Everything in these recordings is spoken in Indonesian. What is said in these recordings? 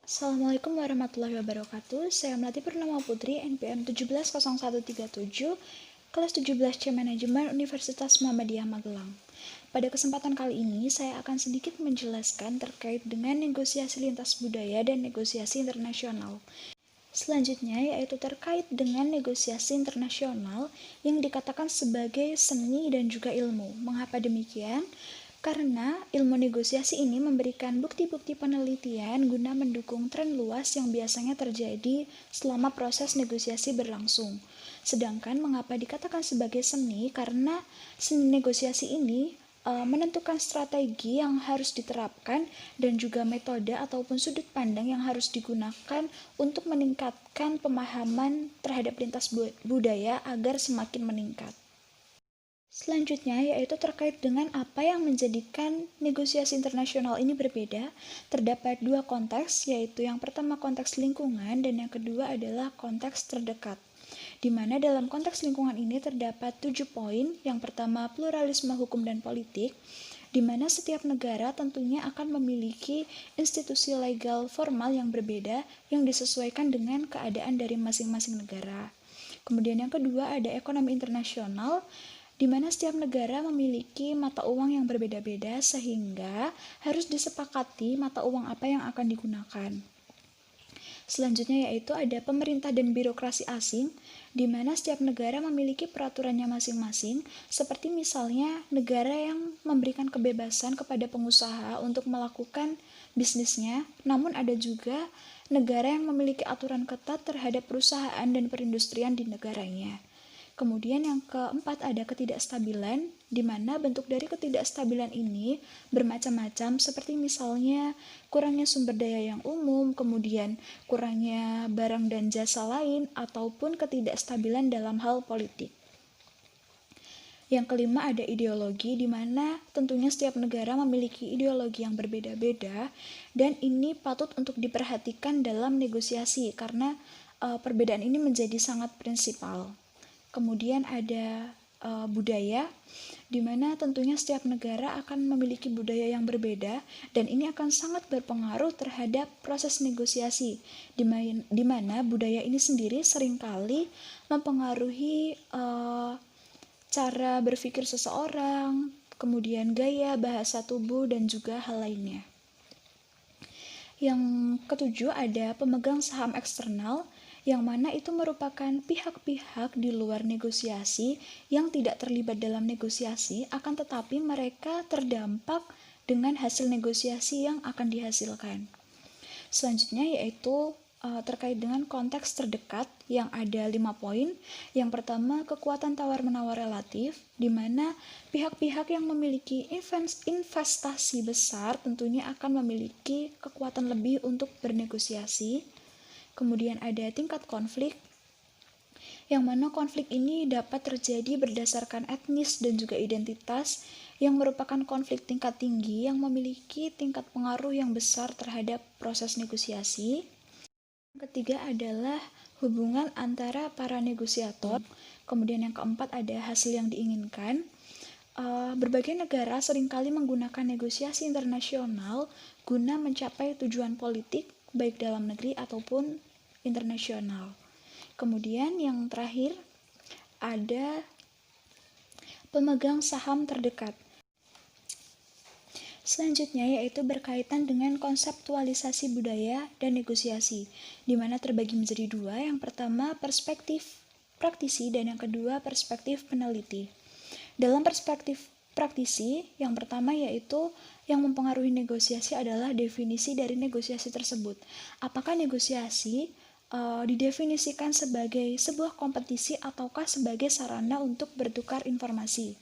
Assalamualaikum warahmatullahi wabarakatuh. Saya Melati Purnama Putri, NPM 170137, kelas 17C Manajemen Universitas Muhammadiyah Magelang. Pada kesempatan kali ini, saya akan sedikit menjelaskan terkait dengan negosiasi lintas budaya dan negosiasi internasional. Selanjutnya, yaitu terkait dengan negosiasi internasional yang dikatakan sebagai seni dan juga ilmu. Mengapa demikian? Karena ilmu negosiasi ini memberikan bukti-bukti penelitian guna mendukung tren luas yang biasanya terjadi selama proses negosiasi berlangsung. Sedangkan mengapa dikatakan sebagai seni? Karena seni negosiasi ini menentukan strategi yang harus diterapkan dan juga metode ataupun sudut pandang yang harus digunakan untuk meningkatkan pemahaman terhadap lintas budaya agar semakin meningkat. Selanjutnya yaitu terkait dengan apa yang menjadikan negosiasi internasional ini berbeda. Terdapat dua konteks, yaitu yang pertama konteks lingkungan dan yang kedua adalah konteks terdekat. Di mana dalam konteks lingkungan ini terdapat 7 poin. Yang pertama pluralisme hukum dan politik, di mana setiap negara tentunya akan memiliki institusi legal formal yang berbeda yang disesuaikan dengan keadaan dari masing-masing negara. Kemudian yang kedua ada ekonomi internasional, di mana setiap negara memiliki mata uang yang berbeda-beda sehingga harus disepakati mata uang apa yang akan digunakan. Selanjutnya yaitu ada pemerintah dan birokrasi asing, di mana setiap negara memiliki peraturannya masing-masing, seperti misalnya negara yang memberikan kebebasan kepada pengusaha untuk melakukan bisnisnya, namun ada juga negara yang memiliki aturan ketat terhadap perusahaan dan perindustrian di negaranya. Kemudian yang keempat ada ketidakstabilan, di mana bentuk dari ketidakstabilan ini bermacam-macam seperti misalnya kurangnya sumber daya yang umum, kemudian kurangnya barang dan jasa lain, ataupun ketidakstabilan dalam hal politik. Yang kelima ada ideologi, di mana tentunya setiap negara memiliki ideologi yang berbeda-beda dan ini patut untuk diperhatikan dalam negosiasi karena perbedaan ini menjadi sangat prinsipal. Kemudian ada budaya, di mana tentunya setiap negara akan memiliki budaya yang berbeda dan ini akan sangat berpengaruh terhadap proses negosiasi, di mana budaya ini sendiri seringkali mempengaruhi cara berpikir seseorang, kemudian gaya, bahasa tubuh, dan juga hal lainnya. Yang ketujuh ada pemegang saham eksternal, yang mana itu merupakan pihak-pihak di luar negosiasi yang tidak terlibat dalam negosiasi, akan tetapi mereka terdampak dengan hasil negosiasi yang akan dihasilkan. Selanjutnya yaitu terkait dengan konteks terdekat yang ada 5 poin. Yang pertama, kekuatan tawar-menawar relatif, di mana pihak-pihak yang memiliki investasi besar tentunya akan memiliki kekuatan lebih untuk bernegosiasi. Kemudian ada tingkat konflik, yang mana konflik ini dapat terjadi berdasarkan etnis dan juga identitas, yang merupakan konflik tingkat tinggi yang memiliki tingkat pengaruh yang besar terhadap proses negosiasi. Yang ketiga adalah hubungan antara para negosiator. Kemudian yang keempat ada hasil yang diinginkan. Berbagai negara seringkali menggunakan negosiasi internasional guna mencapai tujuan politik baik dalam negeri ataupun internasional. Kemudian yang terakhir ada pemegang saham terdekat. Selanjutnya yaitu berkaitan dengan konseptualisasi budaya dan negosiasi, di mana terbagi menjadi dua. Yang pertama perspektif praktisi dan yang kedua perspektif peneliti. Dalam perspektif praktisi, yang pertama yaitu yang mempengaruhi negosiasi adalah definisi dari negosiasi tersebut. Apakah negosiasi didefinisikan sebagai sebuah kompetisi ataukah sebagai sarana untuk bertukar informasi?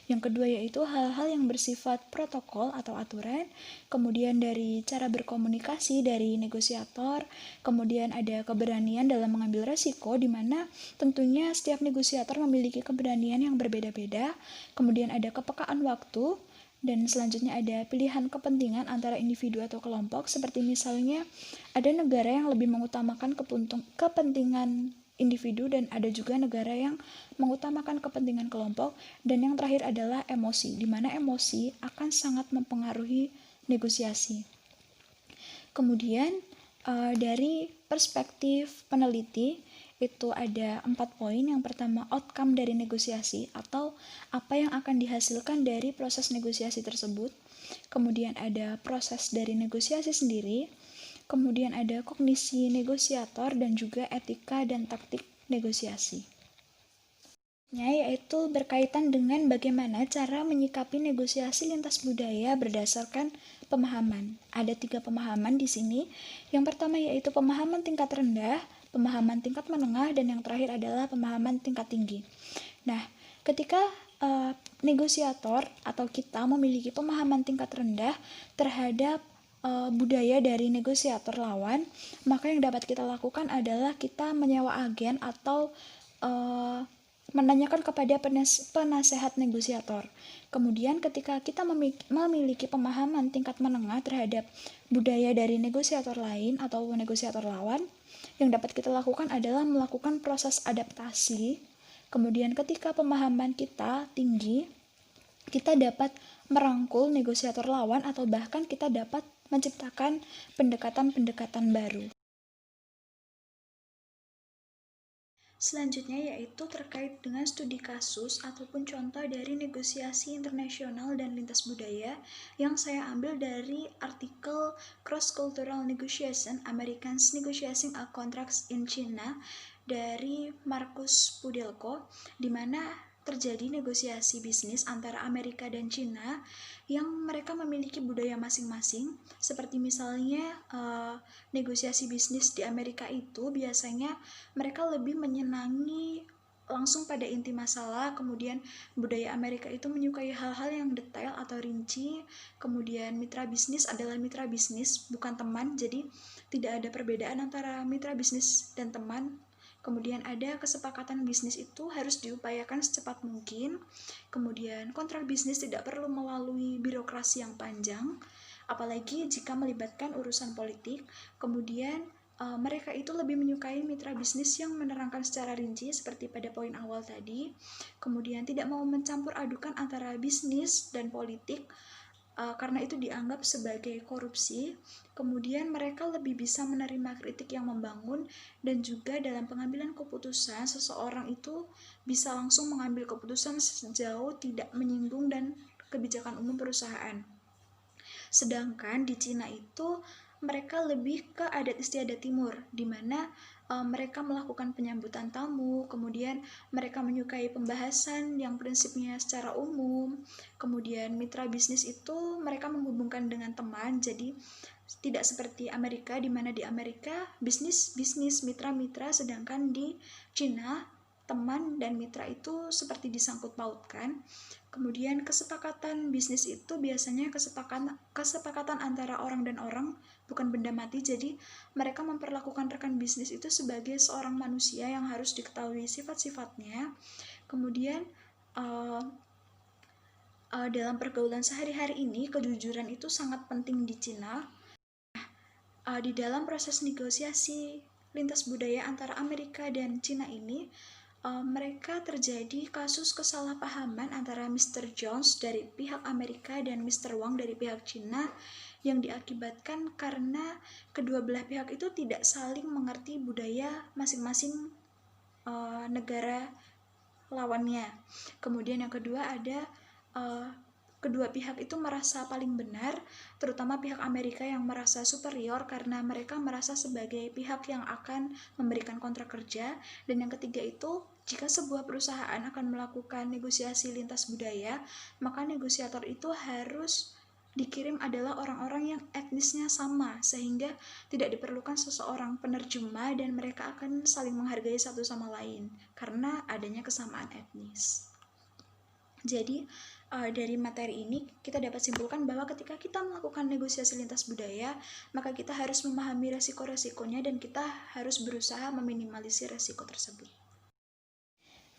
Yang kedua yaitu hal-hal yang bersifat protokol atau aturan, kemudian dari cara berkomunikasi dari negosiator, kemudian ada keberanian dalam mengambil resiko, di mana tentunya setiap negosiator memiliki keberanian yang berbeda-beda, kemudian ada kepekaan waktu, dan selanjutnya ada pilihan kepentingan antara individu atau kelompok, seperti misalnya ada negara yang lebih mengutamakan kepentingan individu dan ada juga negara yang mengutamakan kepentingan kelompok. Dan yang terakhir adalah emosi, di mana emosi akan sangat mempengaruhi negosiasi. Kemudian Dari perspektif peneliti, itu ada 4 poin. Yang pertama, outcome dari negosiasi atau apa yang akan dihasilkan dari proses negosiasi tersebut. Kemudian ada proses dari negosiasi sendiri. Kemudian ada kognisi negosiator dan juga etika dan taktik negosiasi. Yaitu berkaitan dengan bagaimana cara menyikapi negosiasi lintas budaya berdasarkan pemahaman. Ada 3 pemahaman di sini. Yang pertama yaitu pemahaman tingkat rendah, pemahaman tingkat menengah, dan yang terakhir adalah pemahaman tingkat tinggi. Nah, ketika negosiator atau kita memiliki pemahaman tingkat rendah terhadap budaya dari negosiator lawan, maka yang dapat kita lakukan adalah kita menyewa agen atau menanyakan kepada penasehat negosiator. Kemudian ketika kita memiliki pemahaman tingkat menengah terhadap budaya dari negosiator lain atau negosiator lawan, yang dapat kita lakukan adalah melakukan proses adaptasi. Kemudian ketika pemahaman kita tinggi, kita dapat merangkul negosiator lawan atau bahkan kita dapat menciptakan pendekatan-pendekatan baru. Selanjutnya yaitu terkait dengan studi kasus ataupun contoh dari negosiasi internasional dan lintas budaya yang saya ambil dari artikel Cross Cultural Negotiation, Americans Negotiating a Contracts in China dari Marcus Pudelko, di mana terjadi negosiasi bisnis antara Amerika dan China yang mereka memiliki budaya masing-masing. Seperti misalnya negosiasi bisnis di Amerika itu biasanya mereka lebih menyenangi langsung pada inti masalah. Kemudian budaya Amerika itu menyukai hal-hal yang detail atau rinci. Kemudian mitra bisnis adalah mitra bisnis, bukan teman, jadi tidak ada perbedaan antara mitra bisnis dan teman. Kemudian ada kesepakatan bisnis itu harus diupayakan secepat mungkin. Kemudian kontrak bisnis tidak perlu melalui birokrasi yang panjang, apalagi jika melibatkan urusan politik. Kemudian mereka itu lebih menyukai mitra bisnis yang menerangkan secara rinci seperti pada poin awal tadi. Kemudian tidak mau mencampur adukan antara bisnis dan politik, karena itu dianggap sebagai korupsi. Kemudian mereka lebih bisa menerima kritik yang membangun, dan juga dalam pengambilan keputusan seseorang itu bisa langsung mengambil keputusan sejauh tidak menyinggung dan kebijakan umum perusahaan. Sedangkan di Cina itu mereka lebih ke adat istiadat timur, di mana mereka melakukan penyambutan tamu, kemudian mereka menyukai pembahasan yang prinsipnya secara umum. Kemudian mitra bisnis itu mereka menghubungkan dengan teman, jadi tidak seperti Amerika, di mana di Amerika bisnis mitra-mitra, sedangkan di Cina teman dan mitra itu seperti disangkut pautkan. Kemudian kesepakatan bisnis itu biasanya kesepakatan antara orang dan orang, bukan benda mati. Jadi mereka memperlakukan rekan bisnis itu sebagai seorang manusia yang harus diketahui sifat-sifatnya. Kemudian dalam pergaulan sehari-hari ini kejujuran itu sangat penting di Cina. Di dalam proses negosiasi lintas budaya antara Amerika dan Cina ini, mereka terjadi kasus kesalahpahaman antara Mr. Jones dari pihak Amerika dan Mr. Wang dari pihak Cina, yang diakibatkan karena kedua belah pihak itu tidak saling mengerti budaya masing-masing negara lawannya. Kemudian yang kedua ada kedua pihak itu merasa paling benar, terutama pihak Amerika yang merasa superior karena mereka merasa sebagai pihak yang akan memberikan kontrak kerja. Dan yang ketiga itu, jika sebuah perusahaan akan melakukan negosiasi lintas budaya, maka negosiator itu harus dikirim adalah orang-orang yang etnisnya sama, sehingga tidak diperlukan seseorang penerjemah dan mereka akan saling menghargai satu sama lain karena adanya kesamaan etnis. Jadi dari materi ini kita dapat simpulkan bahwa ketika kita melakukan negosiasi lintas budaya, maka kita harus memahami resiko-resikonya dan kita harus berusaha meminimalisir resiko tersebut.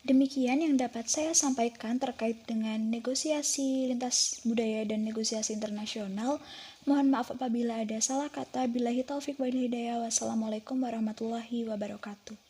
Demikian yang dapat saya sampaikan terkait dengan negosiasi lintas budaya dan negosiasi internasional. Mohon maaf apabila ada salah kata. Billahi taufik wal hidayah. Wassalamualaikum warahmatullahi wabarakatuh.